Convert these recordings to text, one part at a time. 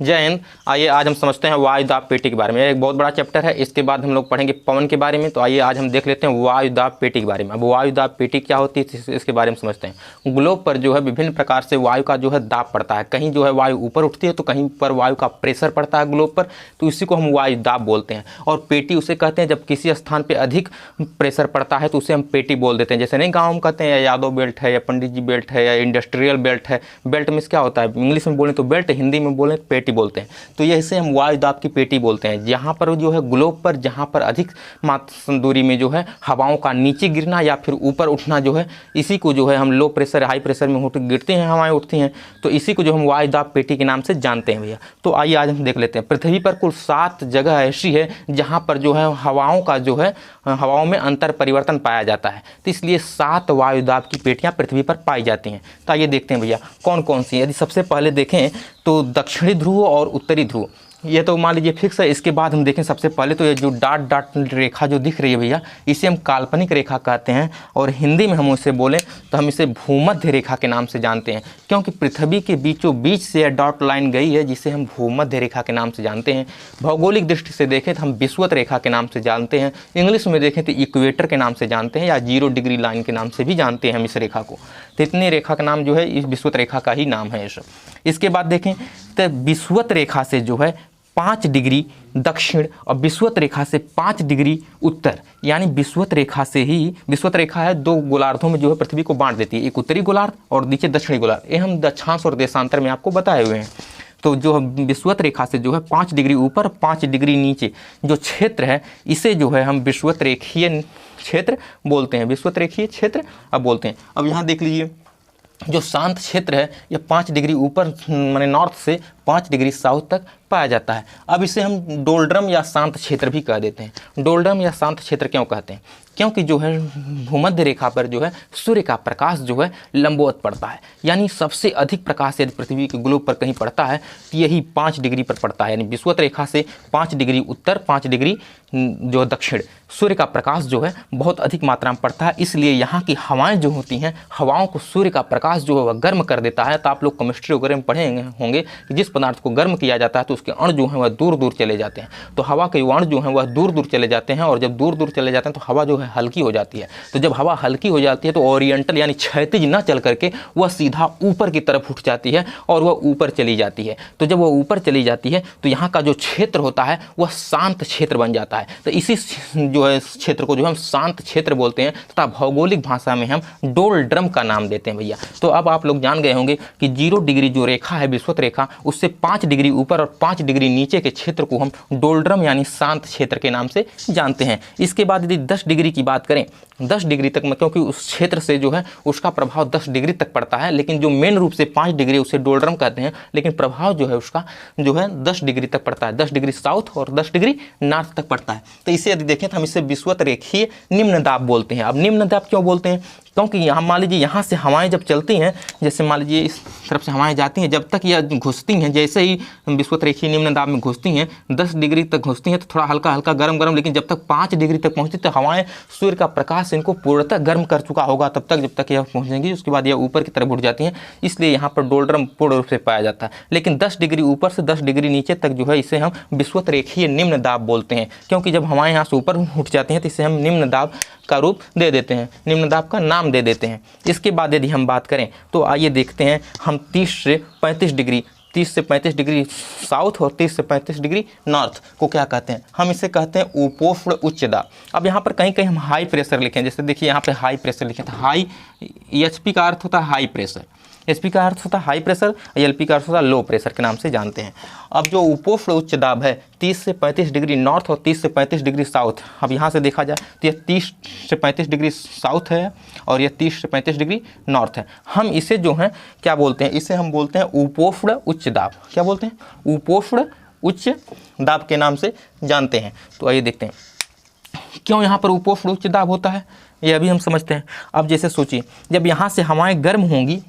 जय हिंद। आइए आज हम समझते हैं वायुदाब पेटी के बारे में। एक बहुत बड़ा चैप्टर है। इसके बाद हम लोग पढ़ेंगे पवन के बारे में। तो आइए आज हम देख लेते हैं वायुदाब पेटी के बारे में। अब वायुदाब पेटी क्या होती है इसके बारे में समझते हैं। ग्लोब पर जो है विभिन्न प्रकार से वायु का जो है दाब पड़ता है। कहीं जो है वायु ऊपर उठती है तो कहीं पर वायु का प्रेशर पड़ता है ग्लोब पर, तो इसी को हम वायुदाब बोलते हैं। और पेटी उसे कहते हैं जब किसी स्थान पर अधिक प्रेशर पड़ता है तो उसे हम पेटी बोल देते हैं। जैसे नहीं गाँव में कहते हैं या यादव बेल्ट है या पंडित जी बेल्ट है या इंडस्ट्रियल बेल्ट है। बेल्ट में क्या होता है, इंग्लिश में बोलें तो बेल्ट, हिंदी में बोलें पेटी बोलते हैं। तो ये इसे हम वायुदाब की पेटी बोलते हैं। जहाँ पर जो है ग्लोब पर जहाँ पर अधिक मात्रा दूरी में जो है हवाओं का नीचे गिरना या फिर ऊपर उठना जो है, इसी को जो है हम लो प्रेशर हाई प्रेशर में गिरती हैं हवाएं उठती हैं, तो इसी को जो हम वायुदाब पेटी के नाम से जानते हैं भैया। तो आइए आज हम देख लेते हैं। पृथ्वी पर कुल 7 जगह ऐसी है जहाँ पर जो है हवाओं का जो है हवाओं में अंतर परिवर्तन पाया जाता है। तो इसलिए 7 वायुदाब की पेटियाँ पृथ्वी पर पाई जाती हैं। तो आइए देखते हैं भैया कौन कौन सी। यदि सबसे पहले देखें तो दक्षिणी ध्रुव और उत्तरी ध्रुव, ये तो मान लीजिए फिक्स है। इसके बाद हम देखें सबसे पहले तो ये जो डॉट डॉट रेखा जो दिख रही है भैया, इसे हम काल्पनिक रेखा कहते हैं। और हिंदी में हम उसे बोलें तो हम इसे भूमध्य रेखा के नाम से जानते हैं, क्योंकि पृथ्वी के बीचों बीच से यह डॉट लाइन गई है जिसे हम भूमध्य रेखा के नाम से जानते हैं। भौगोलिक दृष्टि से देखें तो हम विषुवत रेखा के नाम से जानते हैं। इंग्लिश में देखें तो इक्वेटर के नाम से जानते हैं या 0 डिग्री लाइन के नाम से भी जानते हैं हम इस रेखा को। तो इतनी रेखा का नाम जो है इस विषुवत रेखा का ही नाम है। इसके बाद देखें तो विषुवत रेखा से जो है 5 डिग्री दक्षिण और विषुवत रेखा से 5 डिग्री उत्तर, यानी विषुवत रेखा से ही, विषुवत रेखा है 2 गोलार्धों में जो है पृथ्वी को बांट देती है, एक उत्तरी गोलार्ध और नीचे दक्षिणी गोलार्ध। ये हम दक्षांश और देशांतर में आपको बताए हुए हैं। तो जो विषुवत रेखा से जो है 5 डिग्री ऊपर 5 डिग्री नीचे जो क्षेत्र है, इसे जो है हम विषुवत रेखीय क्षेत्र बोलते हैं। विषुवत रेखीय क्षेत्र अब बोलते हैं। अब यहाँ देख लीजिए जो शांत क्षेत्र है यह 5 डिग्री ऊपर माने नॉर्थ से 5 डिग्री साउथ तक पाया जाता है। अब इसे हम डोल्ड्रम या शांत क्षेत्र भी कह देते हैं। डोल्ड्रम या शांत क्षेत्र क्यों कहते हैं? क्योंकि जो है भूमध्य रेखा पर जो है सूर्य का प्रकाश जो है लंबवत पड़ता है, यानी सबसे अधिक प्रकाश यदि पृथ्वी के ग्लोब पर कहीं पड़ता है तो यही 5 डिग्री पर पड़ता है। यानी विषुवत रेखा से 5 डिग्री उत्तर 5 डिग्री जो दक्षिण सूर्य का प्रकाश जो है बहुत अधिक मात्रा में पड़ता है। इसलिए यहाँ की हवाएं जो होती हैं, हवाओं को सूर्य का प्रकाश जो है वह गर्म कर देता है। तो आप लोग केमिस्ट्री वगैरह में पढ़े होंगे कि जिस पदार्थ को गर्म किया जाता है तो उसके अणु जो हैं वह दूर दूर चले जाते हैं। तो हवा के अणु जो हैं वह दूर दूर चले जाते हैं, और जब दूर दूर चले जाते हैं तो हवा जो है हल्की हो जाती है। तो जब हवा हल्की हो जाती है तो ओरिएंटल यानी क्षैतिज न चल करके वह सीधा ऊपर की तरफ उठ जाती है और वह ऊपर चली जाती है। तो जब वह ऊपर चली जाती है तो यहाँ का जो क्षेत्र होता है वह शांत क्षेत्र बन जाता है। तो इसी जो है क्षेत्र को जो हम शांत क्षेत्र बोलते हैं तथा भौगोलिक भाषा में हम डोल्ड्रम का नाम देते हैं भैया। तो अब आप लोग जान गए होंगे कि 0 डिग्री जो रेखा है विषुवत रेखा, उससे 5 डिग्री ऊपर और 5 डिग्री नीचे के क्षेत्र को हम डोल्ड्रम यानी शांत क्षेत्र के नाम से जानते हैं। इसके बाद यदि 10 डिग्री की बात करें, 10 डिग्री तक में, क्योंकि उस क्षेत्र से जो है उसका प्रभाव 10 डिग्री तक पड़ता है, लेकिन जो मेन रूप से 5 डिग्री उसे डोल्ड्रम कहते हैं, लेकिन प्रभाव जो है उसका जो है 10 डिग्री तक पड़ता है। 10 डिग्री साउथ और 10 डिग्री नॉर्थ तक पड़ता है। तो इसे यदि देखें तो हम इसे विषुवत रेखीय निम्न दाब बोलते हैं। अब निम्न दाब क्यों बोलते हैं? क्योंकि यहाँ मान लीजिए यहाँ से हवाएं जब चलती हैं, जैसे मान लीजिए इस तरफ से हवाएं जाती हैं, जब तक यह घुसती हैं, जैसे ही विषुवत रेखीय निम्न दाब में घुसती हैं 10 डिग्री तक घुसती हैं तो थोड़ा हल्का हल्का गर्म गर्म, लेकिन जब तक 5 डिग्री तक पहुँचती तो हवाएं सूर्य का प्रकाश इनको पूर्णतः गर्म कर चुका होगा तब तक, जब तक यह पहुँचेंगी उसके बाद यह ऊपर की तरफ उठ जाती हैं। इसलिए यहाँ पर डोल्ड्रम पूर्ण रूप से पाया जाता है। लेकिन 10 डिग्री ऊपर से 10 डिग्री नीचे तक जो है इसे हम विषुवत रेखीय निम्न दाब बोलते हैं, क्योंकि जब हवाएं यहाँ से ऊपर उठ जाती हैं तो इसे हम निम्न दाब का रूप दे देते हैं, निम्न दाब का नाम दे देते हैं। इसके बाद यदि हम बात करें तो आइए देखते हैं हम 30 से 35 डिग्री साउथ और 30 से 35 डिग्री नॉर्थ को क्या कहते हैं? हम इसे कहते हैं उपोष्ण उच्च दाब। अब यहाँ पर कहीं कहीं हम हाई प्रेशर लिखें, जैसे देखिए यहाँ पे हाई प्रेशर लिखे तो हाई, एचपी का अर्थ होता है हाई प्रेशर, एचपी का अर्थ होता है हाई प्रेशर, एलपी का अर्थ होता है लो प्रेशर के नाम से जानते हैं। अब जो उपोष्ण उच्च दाब है 30 से 35 डिग्री नॉर्थ और 30 से 35 डिग्री साउथ, अब यहाँ से देखा जाए तो यह 30 से 35 डिग्री साउथ है और यह 30 से 35 डिग्री नॉर्थ है। हम इसे जो है क्या बोलते हैं? इसे हम बोलते हैं उपोष्ण उच्च दाब। क्या बोलते हैं? उपोष्ण उच्च दाब के नाम से जानते हैं। तो आइए देखते हैं क्यों यहाँ पर उपोष्ण उच्च दाब होता है, यह भी हम समझते हैं। अब जैसे सोचिए जब यहाँ से हवाएं गर्म होंगी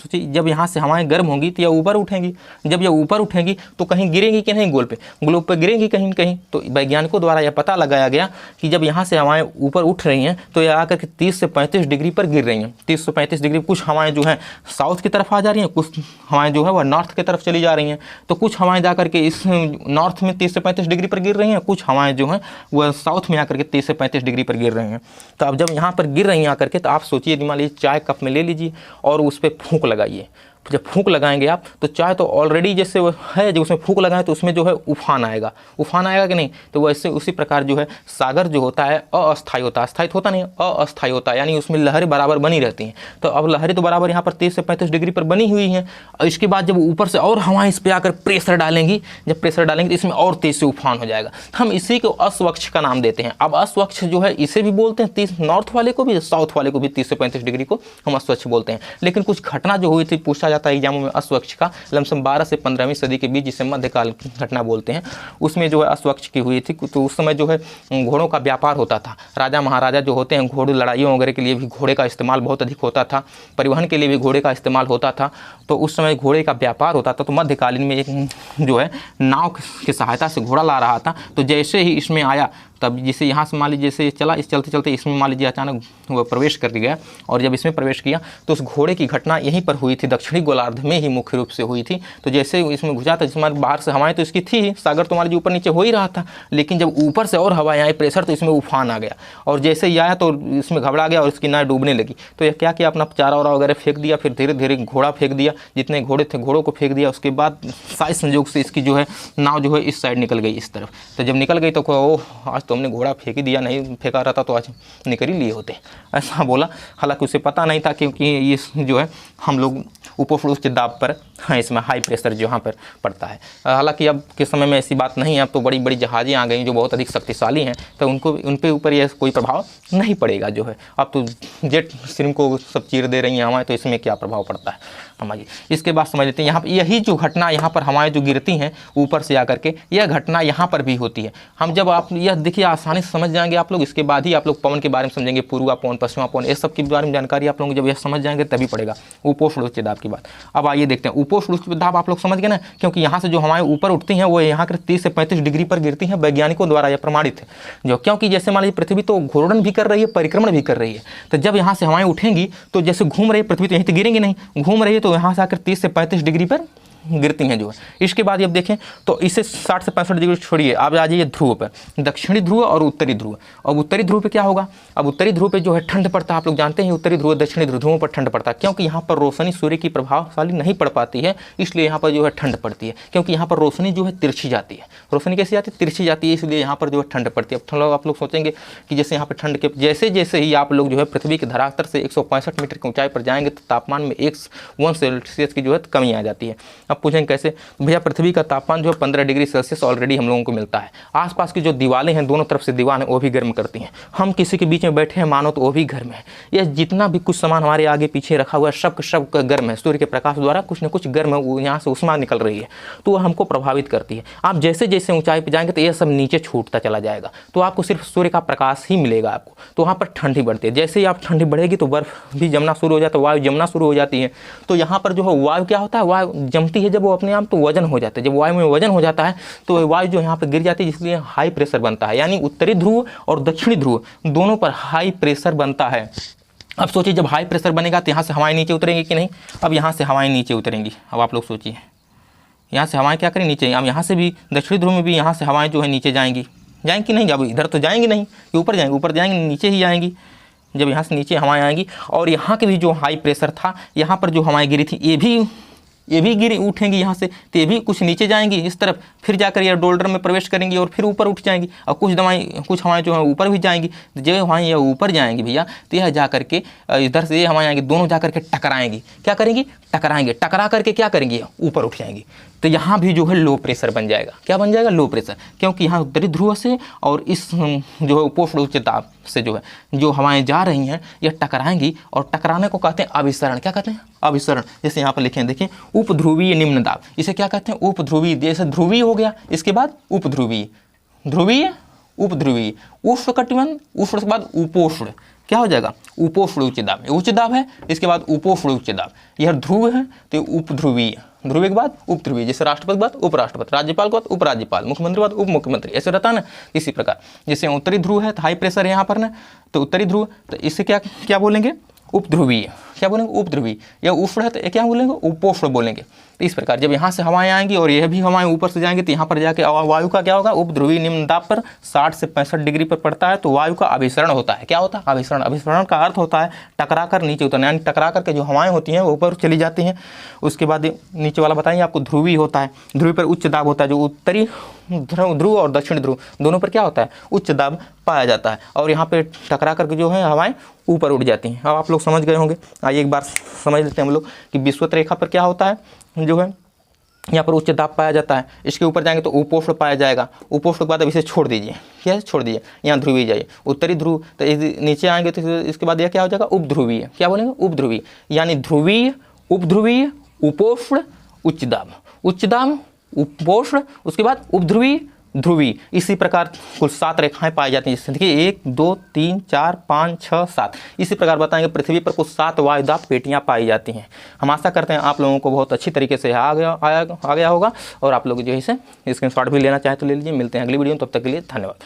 सोचिए जब यहाँ से हवाएं गर्म होंगी तो यह ऊपर उठेंगी, जब यह ऊपर उठेंगी तो कहीं गिरेंगी कि नहीं, ग्लोब पे गिरेंगी कहीं न कहीं। तो वैज्ञानिकों द्वारा यह पता लगाया गया कि जब यहाँ से हवाएं ऊपर उठ रही हैं तो यह आकर के 30 से 35 डिग्री पर गिर रही हैं। 30 से 35 डिग्री, कुछ हवाएं जो हैं साउथ की तरफ आ जा रही हैं, कुछ हवाएं जो है वह नॉर्थ की तरफ चली जा रही हैं। तो कुछ हवाएं जा करके इस नॉर्थ में 30 से 35 डिग्री पर गिर रही हैं, कुछ हवाएं जो हैं वह साउथ में आकर के 30 से 35 डिग्री पर गिर रही हैं। तो अब जब यहाँ पर गिर रही हैं आकर के, तो आप सोचिए मान लीजिए चाय कप में ले लीजिए और उस पर फूंक लगाइए। जब फूंक लगाएंगे आप तो चाय तो ऑलरेडी जैसे वो है, जब उसमें फूंक लगाएं तो उसमें जो है उफान आएगा, उफान आएगा कि नहीं। तो वैसे उसी प्रकार जो है सागर जो होता है अस्थायी होता है, स्थायी होता नहीं, अस्थायी होता है, यानी उसमें लहरें बराबर बनी रहती हैं। तो अब लहरें तो बराबर यहाँ पर 30 से 35 डिग्री पर बनी हुई हैं। इसके बाद जब ऊपर से और हवाएं इस पर आकर प्रेशर डालेंगी, जब प्रेशर डालेंगे तो इसमें और तेज से उफान हो जाएगा। हम इसी को अस्वच्छ का नाम देते हैं। अब अस्वच्छ जो है इसे भी बोलते हैं 30, नॉर्थ वाले को भी, साउथ वाले को भी 30 से 35 डिग्री को हम अस्वच्छ बोलते हैं। लेकिन कुछ घटना जो हुई थी, पूछा जाता है एग्जामों में, अस्वच्छ का लमसम 12 से 15वीं सदी के बीच, जिसे मध्यकाल की घटना बोलते हैं, उसमें जो है अस्वच्छ की हुई थी। तो उस समय जो है घोड़ों का व्यापार होता था। राजा महाराजा जो होते हैं, घोड़े लड़ाइयों वगैरह के लिए भी घोड़े का इस्तेमाल बहुत अधिक होता था, परिवहन के लिए भी घोड़े का इस्तेमाल होता था। तो उस समय घोड़े का व्यापार होता था। तो मध्यकालीन में एक जो है नाव की सहायता से घोड़ा ला रहा था। तो जैसे ही इसमें आया, तब जिसे यहाँ से मान लीजिए जैसे चला, इस चलते चलते इसमें मान लीजिए अचानक वो प्रवेश कर गया, और जब इसमें प्रवेश किया तो उस घोड़े की घटना यहीं पर हुई थी, दक्षिणी गोलार्ध में ही मुख्य रूप से हुई थी। तो जैसे इसमें घुसा था, जिसमें बाहर से हवाएं तो इसकी थी, सागर तो मान लीजिए ऊपर नीचे हो ही रहा था, लेकिन जब ऊपर से और हवाएं आई, प्रेशर, तो इसमें उफान आ गया। और जैसे ही आया तो इसमें घबरा गया और इसकी नाव डूबने लगी। तो यह क्या किया, अपना चारा वारा वगैरह फेंक दिया, फिर धीरे धीरे घोड़ा फेंक दिया, जितने घोड़े थे घोड़ों को फेंक दिया। उसके बाद साइज संयोग से इसकी जो है नाव जो है इस साइड निकल गई, इस तरफ। तो जब निकल गई तो ओह, आज तो हमने घोड़ा फेंक ही दिया, नहीं फेंका रहता तो आज निकल ही लिए होते, ऐसा बोला। हालांकि उसे पता नहीं था, क्योंकि ये जो है हम लोग उपोष्ण दाब पर हैं, इसमें हाई प्रेशर जो यहाँ पर पड़ता है। हालांकि अब के समय में ऐसी बात नहीं है, अब तो बड़ी बड़ी जहाज़ें आ गई जो बहुत अधिक शक्तिशाली हैं, तो उन पे ऊपर यह कोई प्रभाव नहीं पड़ेगा जो है। अब तो जेट स्ट्रीम को सब चीर दे रही हैं हवाएं, तो इसमें क्या प्रभाव पड़ता है हमारी। इसके बाद समझ लेते हैं, यहाँ पर यही जो घटना, यहाँ पर हवाएं जो गिरती हैं ऊपर से आकर के, यह घटना यहाँ पर भी होती है। हम जब आप यह देखिए आसानी से समझ जाएंगे आप लोग, इसके बाद ही आप लोग पवन के बारे में समझेंगे, पूर्वा पवन, पश्चिमा पवन, इस सब के बारे में जानकारी आप लोगों को जब यह समझ जाएंगे तभी पड़ेगा उपोष्ण उच्च दाब की बात। अब आइए देखते हैं उपोष्ण उच्च दाब, आप लोग समझ गए ना, क्योंकि यहाँ से जो हवाएं ऊपर उठती हैं वो यहाँ के 30 से 35 डिग्री पर गिरती हैं, वैज्ञानिकों द्वारा यह प्रमाणित है। जो क्योंकि जैसे मान लीजिए पृथ्वी तो घूर्णन भी कर रही है, परिक्रमण भी कर रही है, तो जब यहाँ से हवाएं उठेंगी तो जैसे घूम रही है पृथ्वी, तो यहीं तो गिरेंगी नहीं, घूम रही है तो यहाँ से आकर 30 से 35 डिग्री पर गिरती हैं जो है। इसके बाद जब देखें तो इसे 60 से 65 डिग्री छोड़िए, आप आ जाइए ध्रुव पर, दक्षिणी ध्रुव और उत्तरी ध्रुव। अब उत्तरी ध्रुव पे क्या होगा, अब उत्तरी ध्रुव पे जो है ठंड पड़ता है। आप लोग जानते हैं उत्तरी ध्रुव दक्षिणी ध्रुवों पर ठंड पड़ता है, क्योंकि यहाँ पर रोशनी सूर्य की प्रभावशाली नहीं पड़ पाती है, इसलिए यहाँ पर जो है ठंड पड़ती है। क्योंकि यहाँ पर रोशनी जो है तिरछी जाती है, रोशनी कैसी जाती है, तिरछी जाती है, इसलिए यहाँ पर जो है ठंड पड़ती है। अब आप लोग सोचेंगे कि जैसे यहाँ पर ठंड के जैसे जैसे ही आप लोग जो है पृथ्वी के धरातल से 165 मीटर की ऊंचाई पर जाएंगे तो तापमान में 1 सेल्सियस की जो है कमी आ जाती है। अब पूछेंगे कैसे, भैया पृथ्वी का तापमान जो है 15 डिग्री सेल्सियस ऑलरेडी हम लोगों को मिलता है। आसपास की जो दीवारें हैं, दोनों तरफ से दीवार है, वो भी गर्म करती हैं। हम किसी के बीच में बैठे हैं मानो तो वो भी गर्म है। यह जितना भी कुछ सामान हमारे आगे पीछे रखा हुआ है सब गर्म है। सूर्य के प्रकाश द्वारा कुछ न कुछ गर्म है, यहाँ से उष्मा निकल रही है, तो वह हमको प्रभावित करती है। आप जैसे जैसे ऊंचाई पर जाएंगे तो यह सब नीचे छूटता चला जाएगा, तो आपको सिर्फ सूर्य का प्रकाश ही मिलेगा आपको, तो वहाँ पर ठंडी बढ़ती है। जैसे ही आप ठंडी बढ़ेगी तो बर्फ भी जमना शुरू हो जाता है, वायु जमना शुरू हो जाती है। तो यहाँ पर जो है वायु क्या होता है, वायु जमती है जब वो अपने आप, तो वजन हो जाता है। जब वायु में वजन हो जाता है तो वायु जो यहाँ पर गिर जाती है, इसलिए हाई प्रेशर बनता है। यानी उत्तरी ध्रुव और दक्षिणी ध्रुव दोनों पर हाई प्रेशर बनता है। अब सोचिए जब हाई प्रेशर बनेगा तो यहाँ से हवाएं नीचे उतरेंगी कि नहीं। अब यहाँ से हवाएं नीचे उतरेंगी। अब आप लोग सोचिए यहाँ से हवाएं क्या करें, नीचे। अब यहाँ से भी दक्षिणी ध्रुव में भी यहाँ से हवाएं जो है नीचे जाएंगी कि नहीं। अब इधर तो जाएंगी नहीं, ऊपर जाएंगी, ऊपर जाएंगे नीचे ही आएंगी। जब यहाँ से नीचे हवाएं आएंगी और यहाँ के भी जो हाई प्रेशर था, यहाँ पर जो हवाएं गिरी थी ये भी गिरी उठेंगी यहाँ से, तो ये भी कुछ नीचे जाएंगी इस तरफ, फिर जाकर ये डोल्डर में प्रवेश करेंगी और फिर ऊपर उठ जाएंगी। और कुछ हवाएं जो है ऊपर भी जाएंगी। जब हवाएं यह ऊपर जाएंगी भैया, तो यह जा करके इधर से ये हवाएं आएंगी, दोनों जा करके टकराएंगी। क्या करेंगी, टकराएंगे, टकरा करके क्या करेंगी, ऊपर उठ जाएंगी। तो यहाँ भी जो है लो प्रेशर बन जाएगा। क्या बन जाएगा, लो प्रेशर, क्योंकि यहाँ उत्तरी ध्रुव से और इस जो है उपोष्ण उच्च दाब से जो है जो हवाएं जा रही हैं यह टकराएंगी, और टकराने को कहते हैं अभिसरण। क्या कहते हैं, अभिसरण। जैसे यहाँ पर लिखें, देखिए उपध्रुवीय निम्न दाब, इसे क्या कहते हैं, उपध्रुवीय। जैसे ध्रुवीय हो गया, इसके बाद उपध्रुवीय, ध्रुवीय, उपध्रुवीय, उष्णकटिबंध, उष्ण के बाद उपोष्ण। क्या हो जाएगा, उपोष्ण उच्च दाब। उच्च दाब है, इसके बाद उपोष्ण उच्च दाब। यह ध्रुव है तो उपध्रुवीय, ध्रुवीय के बाद उपध्रुवीय, जैसे राष्ट्रपति के बाद उपराष्ट्रपति, राज्यपाल के बाद उपराज्यपाल, मुख्यमंत्री के बाद उप मुख्यमंत्री, ऐसे रहता है ना। इसी प्रकार जैसे उत्तरी ध्रुव है तो हाई प्रेशर है यहाँ पर ना, तो उत्तरी ध्रुव, तो इससे क्या क्या बोलेंगे, उपध्रुवीय। क्या बोलेंगे, उपध्रुवीय। या उष्ण है तो क्या बोलेंगे, उपोष्ण बोलेंगे। तो इस प्रकार जब यहाँ से हवाएं आएंगी और यह भी हवाएं ऊपर से जाएंगी तो यहाँ पर जाके वायु का क्या होगा, उपध्रुवीय निम्न दाब पर 60 से 65 डिग्री पर पड़ता है तो वायु का अभिसरण होता है। क्या होता है, अभिसरण। अभिसरण का अर्थ होता है टकरा कर नीचे उतरना, यानी टकरा करके जो हवाएं होती हैं वो ऊपर चली जाती हैं। उसके बाद नीचे वाला बताएंगे आपको, ध्रुवीय होता है। ध्रुवीय पर उच्च दाब होता है, जो उत्तरी ध्रुव और दक्षिण ध्रुव दोनों पर क्या होता है, उच्च दाब पाया जाता है, और यहाँ पे टकरा करके जो है हवाएं ऊपर उड़ जाती हैं। अब आप लोग समझ गए होंगे। आइए एक बार समझ लेते हैं हम लोग कि विषुवत रेखा पर क्या होता है, जो है यहाँ पर उच्च दाब पाया जाता है। इसके ऊपर जाएंगे तो उपोष्ण पाया जाएगा। उपोष्ण के बाद अब इसे छोड़ दीजिए, क्या है, छोड़ दीजिए, यहाँ ध्रुवीय जाइए, उत्तरी ध्रुव, तो नीचे आएंगे तो इसके बाद यह क्या हो जाएगा, उपध्रुवीय। क्या बोलेंगे, उपध्रुवीय, यानी ध्रुवीय, उपध्रुवीय, उपोष्ण, उच्च दाब, उच्च दाब, उपोष्ण, उसके बाद उपध्रुवीय, ध्रुवीय। इसी प्रकार कुल 7 रेखाएं पाई जाती हैं। जैसे देखिए 1 2 3 4 5 6 7, इसी प्रकार बताएंगे पृथ्वी पर कुल 7 वायुदाब पेटियां पाई जाती हैं। हम आशा करते हैं आप लोगों को बहुत अच्छी तरीके से आ गया होगा, और आप लोग जो है इसे स्क्रीनशॉट भी लेना चाहे तो ले लीजिए। मिलते हैं अगली वीडियो में, तब तक के लिए धन्यवाद।